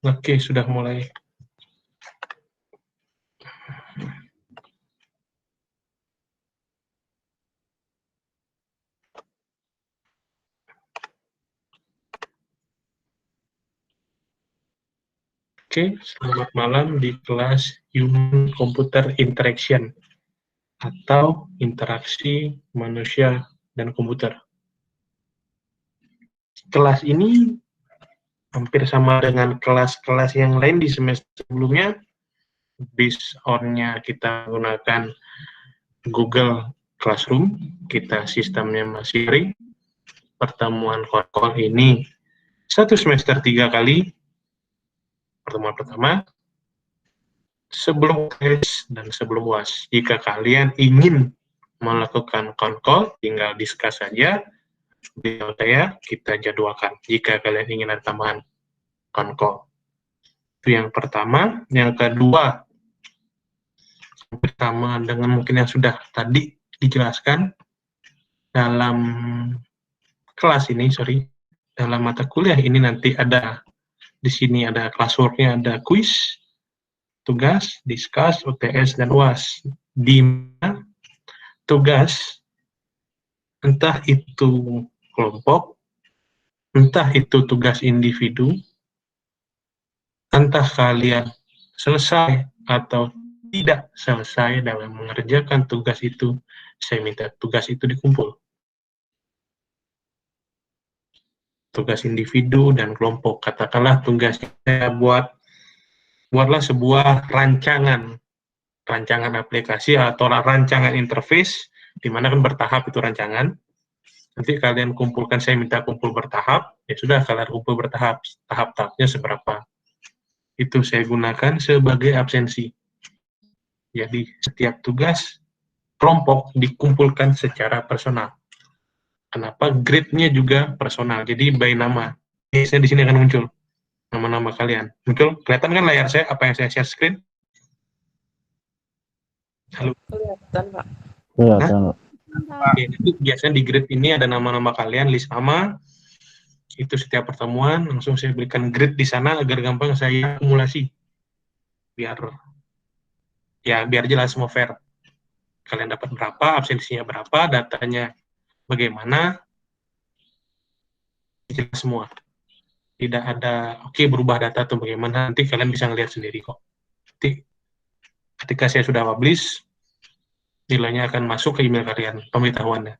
Oke, sudah mulai. Oke, selamat malam di kelas Human Computer Interaction atau interaksi manusia dan komputer. Kelas ini hampir sama dengan kelas-kelas yang lain di semester sebelumnya. Based on-nya kita menggunakan Google Classroom, kita sistemnya masih free. Pertemuan call ini satu semester 3 kali. Pertemuan pertama, sebelum tes dan sebelum UAS. Jika kalian ingin melakukan call, tinggal discuss saja. Beliau saya, kita jadwalkan. Jika kalian ingin ada tambahan call. Itu yang pertama. Yang kedua, bersama dengan mungkin yang sudah tadi dijelaskan dalam kelas ini, dalam mata kuliah ini nanti ada di sini ada classwork-nya, ada quiz, tugas, discuss, UTS, dan UAS. Di mana tugas, entah itu kelompok, entah itu tugas individu, entah kalian selesai atau tidak selesai dalam mengerjakan tugas itu, saya minta tugas itu dikumpul. Tugas individu dan kelompok, katakanlah tugasnya buatlah sebuah rancangan aplikasi atau rancangan interface, di mana kan bertahap itu rancangan. Nanti kalian kumpulkan, saya minta kumpul bertahap, ya sudah kalian kumpul bertahap, tahap-tahapnya seberapa. Itu saya gunakan sebagai absensi. Jadi setiap tugas kelompok dikumpulkan secara personal. Kenapa? Grade-nya juga personal, jadi by nama. Biasanya di sini akan muncul nama-nama kalian. Muncul, kelihatan kan layar saya, apa yang saya share screen? Halo? Kelihatan, Pak. Kelihatan. Oke, itu biasanya di grade ini ada nama-nama kalian, list nama. Itu setiap pertemuan, langsung saya berikan grade di sana agar gampang saya akumulasi. Biar jelas semua fair. Kalian dapat berapa, absensinya berapa, datanya bagaimana, jelas semua. Tidak ada, berubah data atau bagaimana, nanti kalian bisa ngelihat sendiri kok. Nanti ketika saya sudah publish, nilainya akan masuk ke email kalian, pemberitahuannya.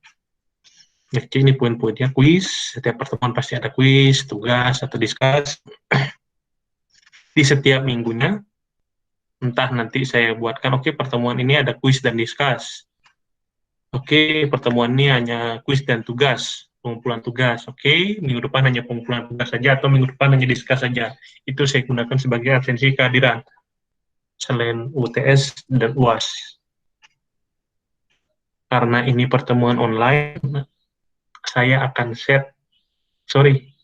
Oke, ini poin-poinnya, quiz, setiap pertemuan pasti ada quiz, tugas, atau discuss. Di setiap minggunya, entah nanti saya buatkan, pertemuan ini ada quiz dan discuss. Pertemuan ini hanya quiz dan tugas, pengumpulan tugas. Minggu depan hanya pengumpulan tugas saja, atau minggu depan hanya discuss saja. Itu saya gunakan sebagai absensi kehadiran, selain UTS dan UAS. Karena ini pertemuan online, saya akan set,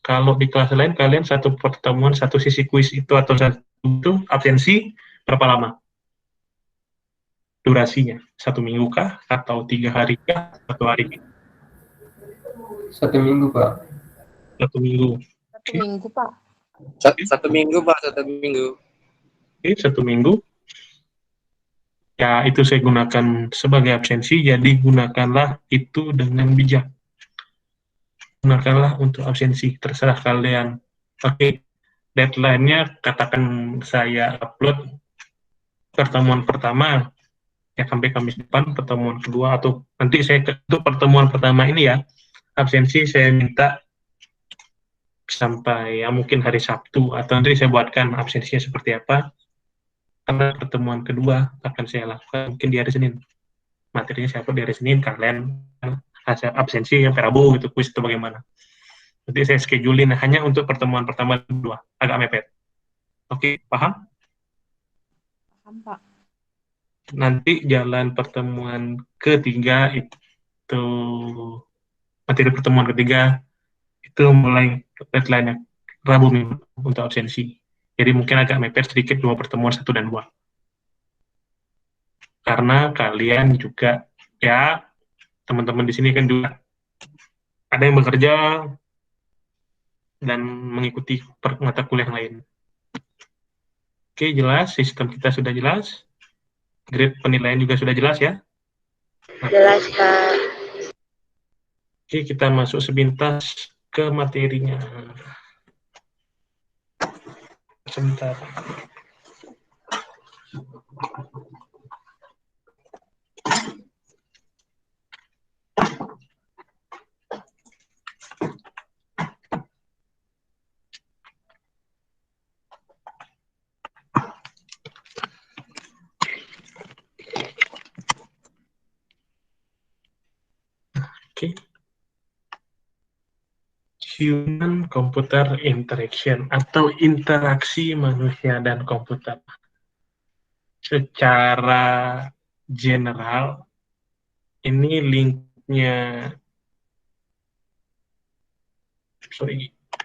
kalau di kelas lain kalian satu pertemuan, satu sisi quiz itu atau satu itu absensi berapa lama? Durasinya 1 minggu kah? Atau 3 hari kah? 1 hari? 1 minggu, Pak. 1 minggu. 1 minggu, Pak. 1 minggu, Pak. 1 minggu. 1 minggu. Ya, itu saya gunakan sebagai absensi, jadi gunakanlah itu dengan bijak. Gunakanlah untuk absensi, terserah kalian. Deadline-nya katakan saya upload pertemuan pertama, ya sampai Kamis depan, pertemuan kedua, atau nanti saya untuk pertemuan pertama ini ya, absensi saya minta sampai mungkin hari Sabtu, atau nanti saya buatkan absensinya seperti apa, karena pertemuan kedua akan saya lakukan mungkin di hari Senin. Materinya saya upload di hari Senin, kalian absensi yang Rabu gitu, kuis itu bagaimana. Nanti saya schedulein hanya untuk pertemuan pertama dan kedua, agak mepet. Paham? Paham, Pak. Nanti jalan pertemuan ketiga itu, materi pertemuan ketiga itu mulai deadline-nya Rabu minggu untuk absensi. Jadi mungkin agak mepet sedikit 2 pertemuan 1 dan 2. Karena kalian juga, ya teman-teman di sini kan juga ada yang bekerja dan mengikuti mata kuliah lain. Oke, jelas. Sistem kita sudah jelas. Grade penilaian juga sudah jelas ya. Jelas, Pak. Oke, kita masuk sepintas ke materinya. Sebentar. Oke. Human computer interaction atau interaksi manusia dan komputer. Secara general, ini linknya,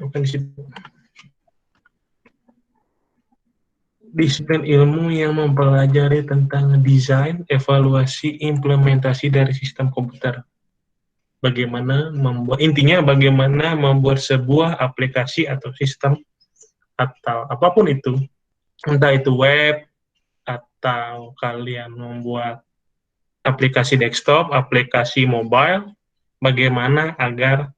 bukan di situ. Disiplin ilmu yang mempelajari tentang desain, evaluasi, implementasi dari sistem komputer. Bagaimana membuat sebuah aplikasi atau sistem atau apapun itu, entah itu web atau kalian membuat aplikasi desktop, aplikasi mobile, bagaimana agar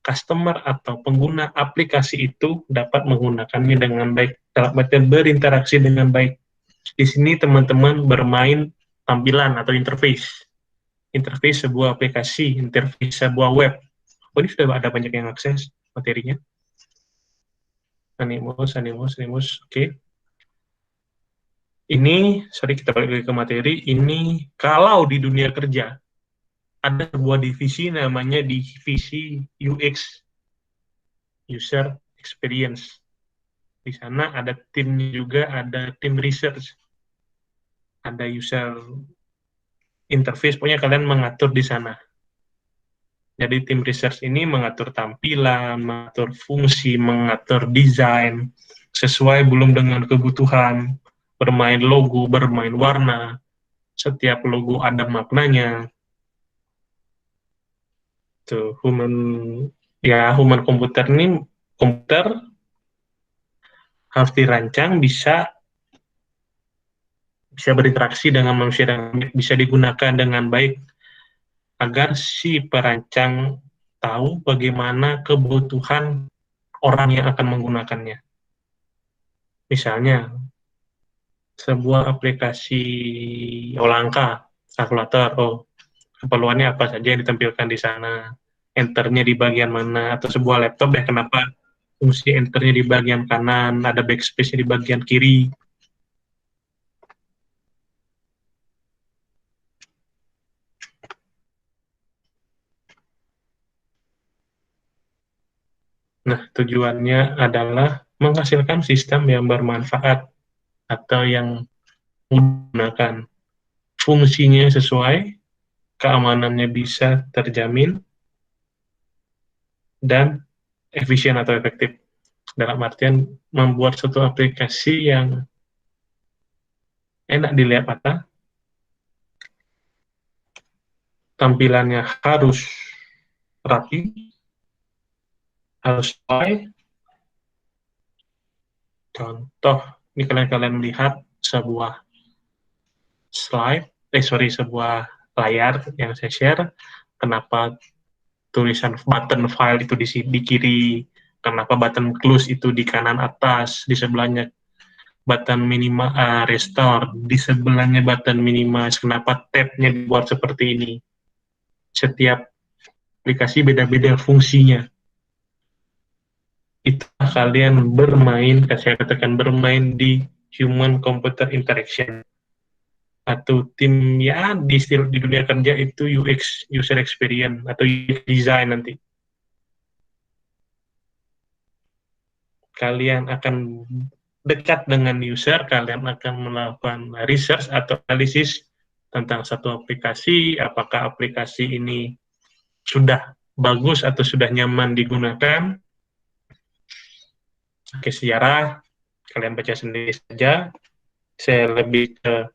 customer atau pengguna aplikasi itu dapat menggunakannya dengan baik, dalam artian berinteraksi dengan baik. Di sini teman-teman bermain tampilan atau interface sebuah aplikasi, interface sebuah web. Oh, ini sudah ada banyak yang akses materinya. Animus, oke. Ini, kita balik lagi ke materi, ini kalau di dunia kerja, ada sebuah divisi namanya divisi UX, User Experience. Di sana ada timnya juga, ada tim research, ada user interface, pokoknya kalian mengatur di sana. Jadi tim research ini mengatur tampilan, mengatur fungsi, mengatur desain, sesuai belum dengan kebutuhan, bermain logo, bermain warna, setiap logo ada maknanya. Tuh, human komputer ini, komputer harus dirancang bisa berinteraksi dengan manusia dan bisa digunakan dengan baik agar si perancang tahu bagaimana kebutuhan orang yang akan menggunakannya. Misalnya, sebuah aplikasi olangka, kalkulator, keperluannya apa saja yang ditampilkan di sana, enternya di bagian mana, atau sebuah laptop ya kenapa fungsi enternya di bagian kanan, ada backspace-nya di bagian kiri. Nah, tujuannya adalah menghasilkan sistem yang bermanfaat atau yang menggunakan fungsinya sesuai, keamanannya bisa terjamin, dan efisien atau efektif. Dalam artian membuat suatu aplikasi yang enak dilihat mata, tampilannya harus rapi, harus sesuai. Contoh, ini kalian melihat sebuah sebuah layar yang saya share, kenapa tulisan button file itu di kiri, kenapa button close itu di kanan atas, di sebelahnya button restore, di sebelahnya button minimize, kenapa tab-nya dibuat seperti ini. Setiap aplikasi beda-beda fungsinya. Itu kalian bermain, saya katakan bermain di human computer interaction atau tim ya di dunia kerja itu UX, user experience atau design. Nanti kalian akan dekat dengan user, kalian akan melakukan research atau analisis tentang satu aplikasi, apakah aplikasi ini sudah bagus atau sudah nyaman digunakan. Oke, sejarah kalian baca sendiri saja. Saya lebih ke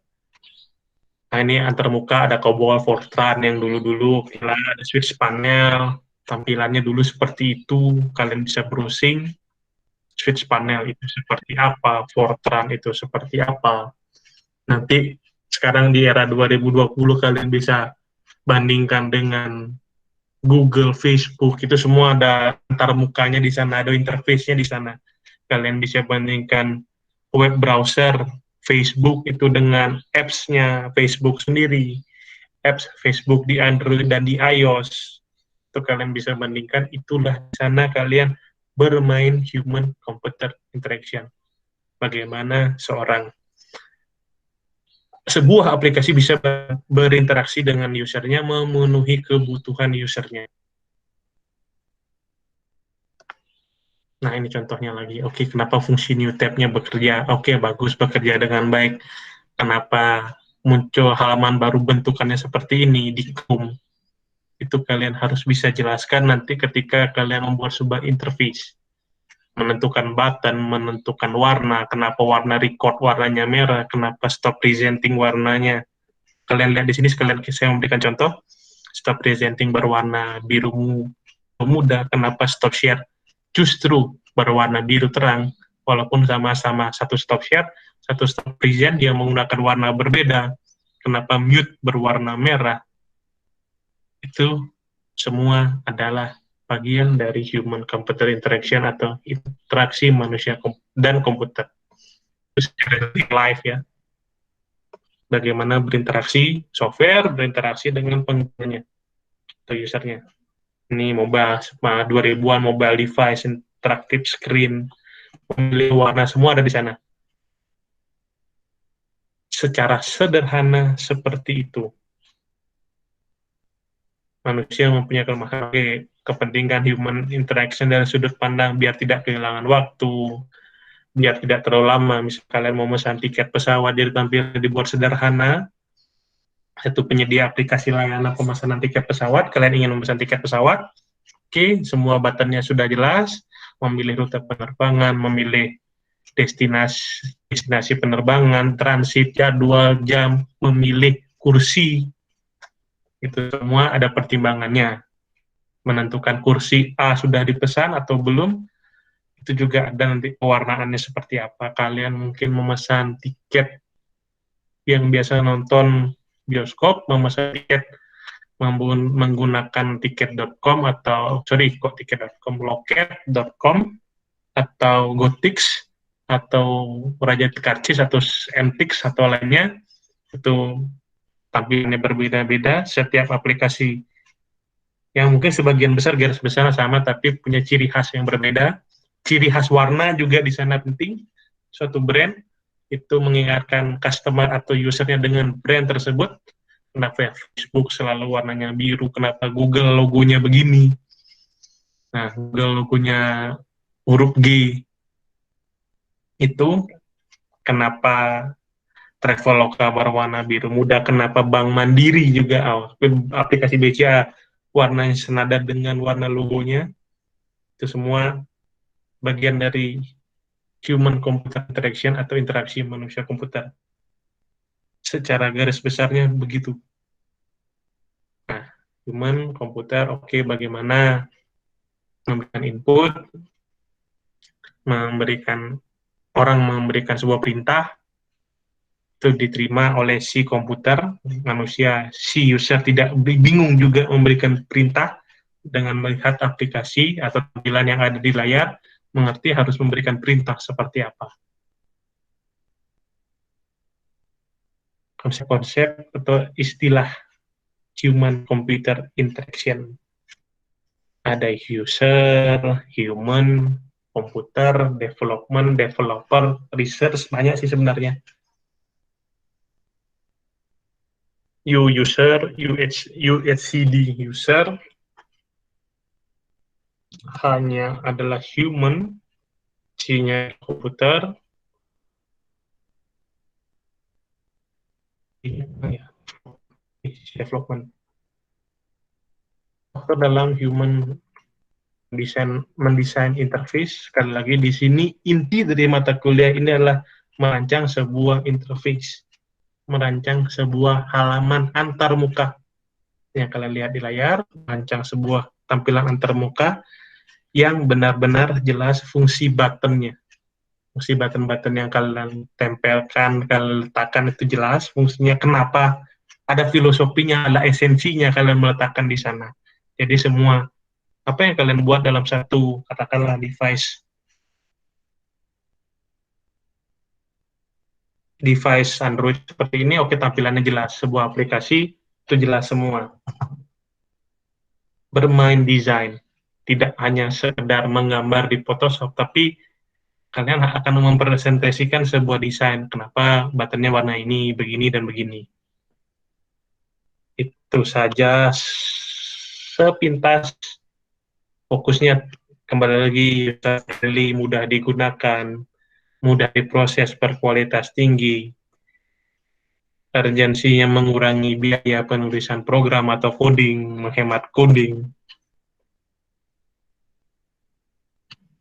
ini antarmuka, ada COBOL, Fortran yang dulu-dulu, ada switch panel, tampilannya dulu seperti itu, kalian bisa browsing. switch panel itu seperti apa, Fortran itu seperti apa. Nanti sekarang di era 2020 kalian bisa bandingkan dengan Google, Facebook, itu semua ada antar mukanya di sana, ada interface-nya di sana. Kalian bisa bandingkan web browser Facebook itu dengan apps-nya Facebook sendiri, apps Facebook di Android dan di iOS. Itu kalian bisa bandingkan, itulah di sana kalian bermain human-computer interaction. Bagaimana sebuah aplikasi bisa berinteraksi dengan usernya, memenuhi kebutuhan usernya. Nah, ini contohnya lagi. Oke, kenapa fungsi new tab-nya bekerja? Oke, bagus, bekerja dengan baik. Kenapa muncul halaman baru bentukannya seperti ini di Chrome? Itu kalian harus bisa jelaskan nanti ketika kalian membuat sebuah interface. Menentukan button, menentukan warna, kenapa warna record warnanya merah, kenapa stop presenting warnanya. Kalian lihat di sini, sekalian saya memberikan contoh, stop presenting berwarna biru muda, kenapa stop share justru berwarna biru terang, walaupun sama-sama satu stop share, satu stop present, dia menggunakan warna berbeda. Kenapa mute berwarna merah? Itu semua adalah bagian dari human-computer interaction atau interaksi manusia dan komputer. Itu secara live ya. Bagaimana berinteraksi software, berinteraksi dengan penggunanya atau usernya. Ini mobile, 2000-an mobile device, interactive screen, memilih warna, semua ada di sana. Secara sederhana seperti itu. Manusia mempunyai kelemahan, kepentingan human interaction dari sudut pandang biar tidak kehilangan waktu, biar tidak terlalu lama. Misalnya kalian mau memesan tiket pesawat, jadi tampil dibuat sederhana. Satu penyedia aplikasi layanan pemesanan tiket pesawat, kalian ingin memesan tiket pesawat, oke, semua buttonnya sudah jelas, memilih rute penerbangan, memilih destinasi penerbangan, transit, jadwal, jam, memilih kursi, itu semua ada pertimbangannya. Menentukan kursi A sudah dipesan atau belum, itu juga ada nanti pewarnaannya seperti apa. Kalian mungkin memesan tiket yang biasa nonton bioskop, memesan tiket menggunakan tiket.com atau, tiket.com, loket.com, atau Gotix, atau Raja Karcis, atau MTix, atau lainnya, itu tampilannya berbeda-beda. Setiap aplikasi yang mungkin sebagian besar garis besar sama, tapi punya ciri khas yang berbeda. Ciri khas warna juga di sana penting. Suatu brand itu mengingatkan customer atau usernya dengan brand tersebut. Kenapa Facebook selalu warnanya biru? Kenapa Google logonya begini? Nah, Google logonya huruf G. Itu kenapa Traveloka berwarna biru muda? Kenapa Bank Mandiri juga aplikasi BCA warnanya senada dengan warna logonya? Itu semua bagian dari human-computer interaction atau interaksi manusia-komputer. Secara garis besarnya begitu. Nah, human-komputer, oke, bagaimana memberikan input, orang memberikan sebuah perintah, itu diterima oleh si komputer, manusia, si user tidak bingung juga memberikan perintah dengan melihat aplikasi atau tampilan yang ada di layar, mengerti harus memberikan perintah seperti apa. Konsep-konsep atau istilah human-computer interaction. Ada user, human, komputer, development, developer, research, banyak sih sebenarnya. User, UHCD, user, hanya adalah human, C-nya komputer, development. Dalam human mendesain interface, sekali lagi di sini inti dari mata kuliah ini adalah merancang sebuah interface, merancang sebuah halaman antarmuka yang kalian lihat di layar, merancang sebuah tampilan antarmuka yang benar-benar jelas fungsi buttonnya. Fungsi button-button yang kalian tempelkan, kalian letakkan itu jelas fungsinya, kenapa, ada filosofinya, ada esensinya kalian meletakkan di sana. Jadi semua apa yang kalian buat dalam satu, katakanlah device Android seperti ini, oke, tampilannya jelas, sebuah aplikasi itu jelas semua. Bermain desain, tidak hanya sekedar menggambar di Photoshop, tapi kalian akan mempresentasikan sebuah desain, kenapa buttonnya warna ini, begini, dan begini. Itu saja sepintas, fokusnya kembali lagi user-friendly, mudah digunakan, mudah diproses, berkualitas tinggi, urgensinya mengurangi biaya penulisan program atau coding, menghemat coding,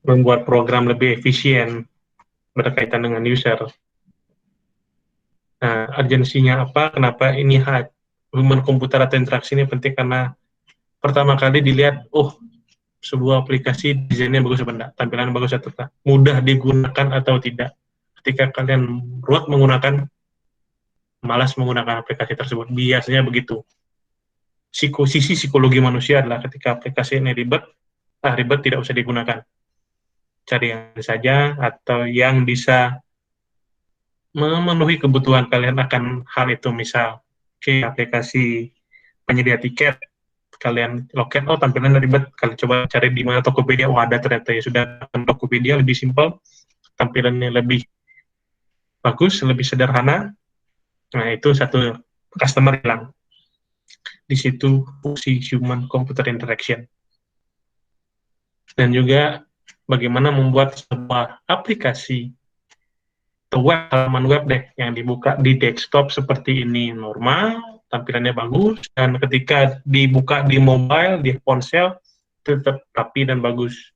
membuat program lebih efisien berkaitan dengan user. Nah, urgensinya apa? Kenapa ini human komputer atau interaksi ini penting? Karena pertama kali dilihat, sebuah aplikasi desainnya bagus atau tidak, tampilannya bagus atau tidak, mudah digunakan atau tidak. Ketika kalian ruwet menggunakan, malas menggunakan aplikasi tersebut. Biasanya begitu. Sisi psikologi manusia adalah ketika aplikasi ini ribet tidak usah digunakan. Cari yang saja atau yang bisa memenuhi kebutuhan kalian akan hal itu. Misal, aplikasi penyedia tiket, kalian loket, tampilannya ribet, kalian coba cari di mana Tokopedia, ada ternyata ya sudah, Tokopedia lebih simpel, tampilannya lebih bagus, lebih sederhana. Nah, itu satu customer hilang. Di situ fungsi human computer interaction. Dan juga bagaimana membuat sebuah aplikasi atau halaman web yang dibuka di desktop seperti ini normal, tampilannya bagus, dan ketika dibuka di mobile, di ponsel, tetap rapi dan bagus.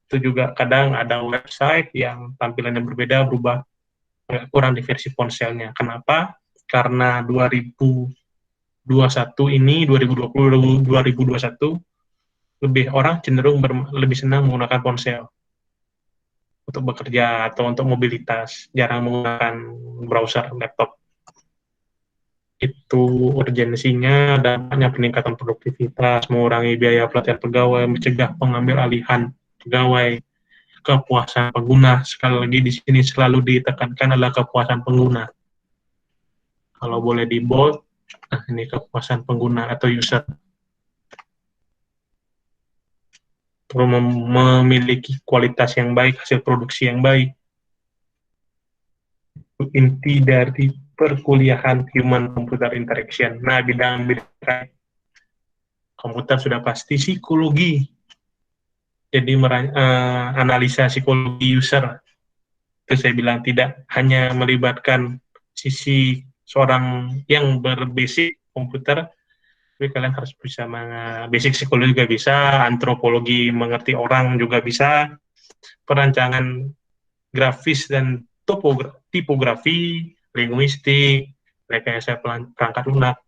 Itu juga kadang ada website yang tampilannya berbeda, berubah, kurang di versi ponselnya. Kenapa? Karena 2021 ini, 2020, 2021, orang cenderung lebih senang menggunakan ponsel untuk bekerja atau untuk mobilitas, jarang menggunakan browser laptop. Itu urgensinya, dampaknya peningkatan produktivitas, mengurangi biaya pelatihan pegawai, mencegah pengambil alihan pegawai, kepuasan pengguna. Sekali lagi di sini selalu ditekankan adalah kepuasan pengguna. Kalau boleh di bold, ini kepuasan pengguna atau user. Perlu memiliki kualitas yang baik, hasil produksi yang baik. Inti dari perkuliahan human computer interaction. Nah, bidang komputer sudah pasti psikologi. Jadi analisa psikologi user. Itu saya bilang tidak hanya melibatkan sisi seorang yang berbasic komputer, tapi kalian harus bisa basic psikologi juga bisa, antropologi, mengerti orang juga bisa, perancangan grafis dan tipografi, linguistik, rekayasa perangkat lunak,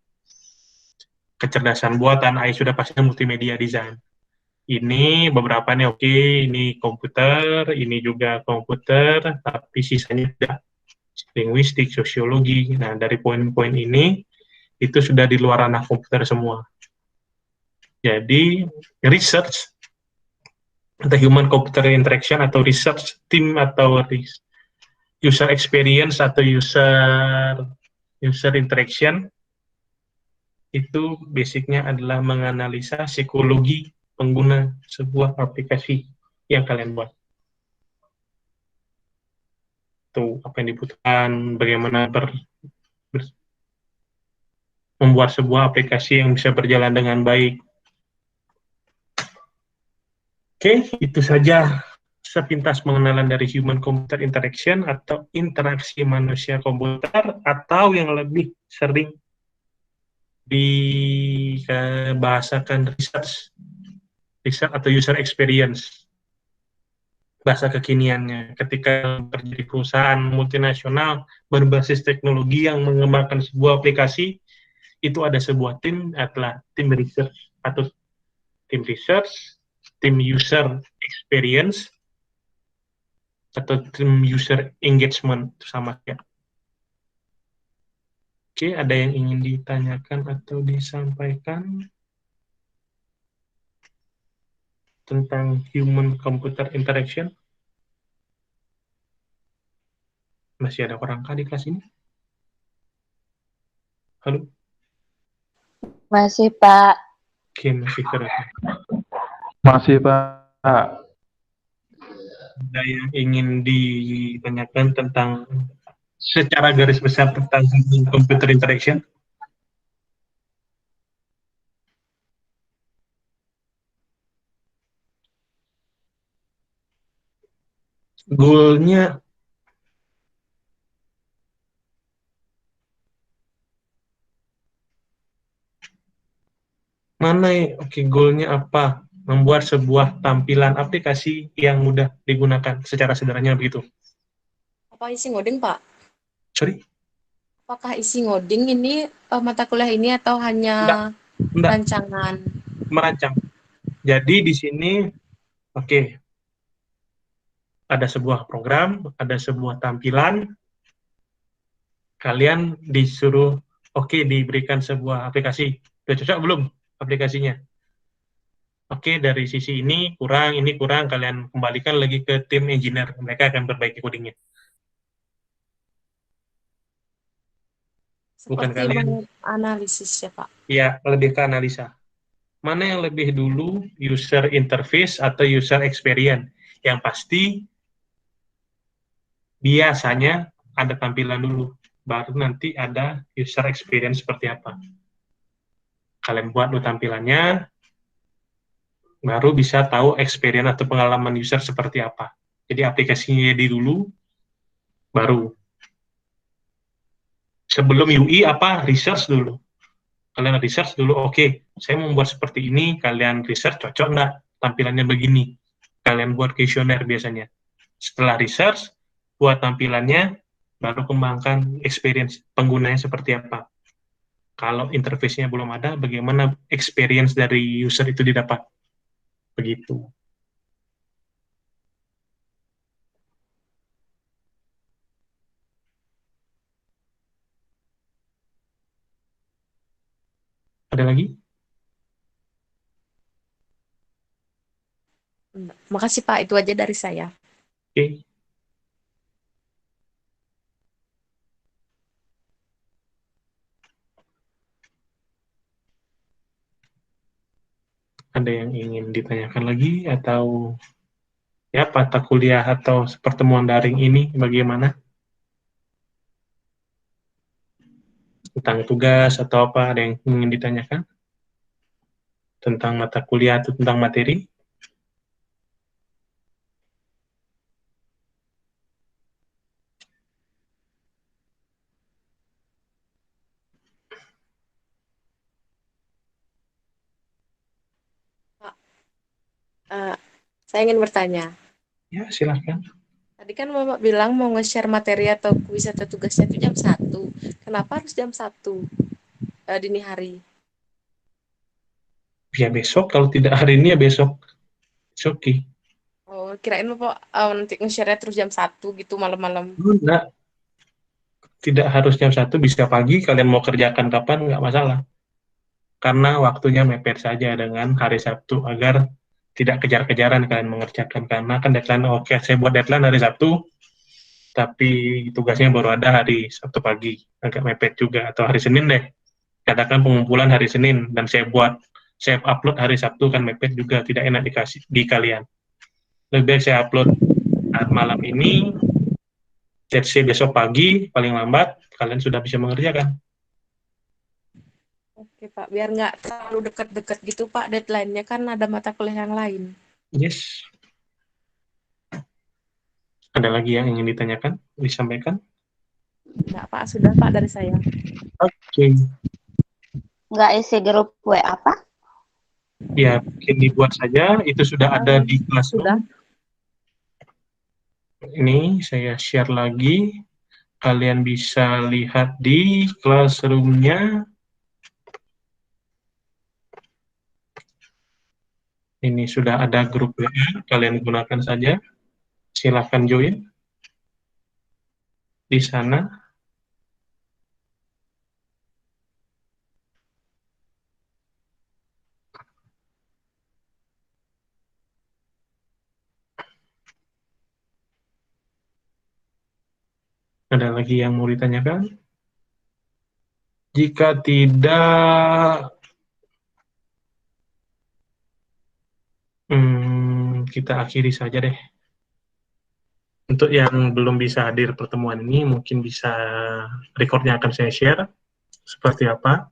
kecerdasan buatan, sudah pasti multimedia design. Ini beberapa nih, oke, ini komputer, ini juga komputer, tapi sisanya tidak. Linguistik, sosiologi. Nah, dari poin-poin ini, itu sudah di luar ranah komputer semua. Jadi, research atau human computer interaction atau research team atau user experience atau user interaction itu basicnya adalah menganalisa psikologi pengguna sebuah aplikasi yang kalian buat. Itu apa yang dibutuhkan, bagaimana membuat sebuah aplikasi yang bisa berjalan dengan baik. Oke, itu saja sepintas pengenalan dari human computer interaction atau interaksi manusia komputer, atau yang lebih sering dibahasakan research atau user experience. Bahasa kekiniannya, ketika kerja di perusahaan multinasional berbasis teknologi yang mengembangkan sebuah aplikasi, itu ada sebuah tim, adalah tim research atau tim research, tim user experience atau tim user engagement itu sama ya. Oke, ada yang ingin ditanyakan atau disampaikan tentang human computer interaction? Masih ada orang kah di kelas ini? Halo? Masih, Pak. Oke, masih terus. Masih, Pak. Ada yang ingin ditanyakan tentang secara garis besar tentang computer interaction? Goalnya mana ya? Oke, goalnya apa? Membuat sebuah tampilan aplikasi yang mudah digunakan secara sederhana begitu. Apa isi ngoding, Pak? Sorry? Apakah isi ngoding ini mata kuliah ini atau hanya Enggak, rancangan? merancang. Jadi di sini, oke, ada sebuah program, ada sebuah tampilan, kalian disuruh, diberikan sebuah aplikasi. Udah cocok belum aplikasinya? Oke, dari sisi ini kurang, kalian kembalikan lagi ke tim engineer. Mereka akan perbaiki codingnya. Bukan Seperti kalian. analisis ya, Pak? Ya, lebih ke analisa. Mana yang lebih dulu, user interface atau user experience? Yang pasti, biasanya ada tampilan dulu. Baru nanti ada user experience seperti apa. Kalian buat dulu tampilannya, baru bisa tahu experience atau pengalaman user seperti apa. Jadi aplikasinya di dulu, baru. Sebelum UI research dulu. Kalian research dulu, oke, saya membuat seperti ini, kalian research cocok nggak tampilannya begini. Kalian buat kuesioner biasanya. Setelah research, buat tampilannya, baru kembangkan experience penggunanya seperti apa. Kalau interface-nya belum ada, bagaimana experience dari user itu didapat. Begitu. Ada lagi? Makasih, Pak. Itu aja dari saya. Oke. Ada yang ingin ditanyakan lagi atau ya mata kuliah atau pertemuan daring ini bagaimana? Tentang tugas atau apa, ada yang ingin ditanyakan? Tentang mata kuliah atau tentang materi? Saya ingin bertanya. Ya, silahkan. Tadi kan Bapak bilang mau nge-share materi atau kuis atau tugasnya itu jam 1. Kenapa harus jam 1 dini hari? Ya besok, kalau tidak hari ini ya besok. It's okay. Oh, kirain Bapak nanti nge-share terus jam 1 gitu malam-malam. Enggak, tidak harus jam 1, bisa pagi, kalian mau kerjakan kapan, nggak masalah. Karena waktunya mepet saja dengan hari Sabtu, agar tidak kejar-kejaran kalian mengerjakan. Karena kan deadline, oke, saya buat deadline hari Sabtu, tapi tugasnya baru ada hari Sabtu pagi, agak mepet juga. Atau hari Senin deh, katakan pengumpulan hari Senin, dan saya upload hari Sabtu, kan mepet juga, tidak enak dikasih di kalian. Lebih baik saya upload malam ini, let's say besok pagi, paling lambat, kalian sudah bisa mengerjakan. Oke, Pak. Biar nggak terlalu dekat-dekat gitu, Pak. Deadline-nya kan ada mata kuliah yang lain. Yes. Ada lagi yang ingin ditanyakan, disampaikan? Enggak, Pak. Sudah, Pak, dari saya. Oke. Nggak isi grup WA, apa? Ya, mungkin dibuat saja. Itu sudah ada di Classroom. Sudah. Ini saya share lagi. Kalian bisa lihat di Classroom-nya. Ini sudah ada grup WA, kalian gunakan saja. Silahkan join di sana. Ada lagi yang mau ditanyakan? Jika tidak, kita akhiri saja deh. Untuk yang belum bisa hadir pertemuan ini, mungkin bisa recordnya akan saya share seperti apa.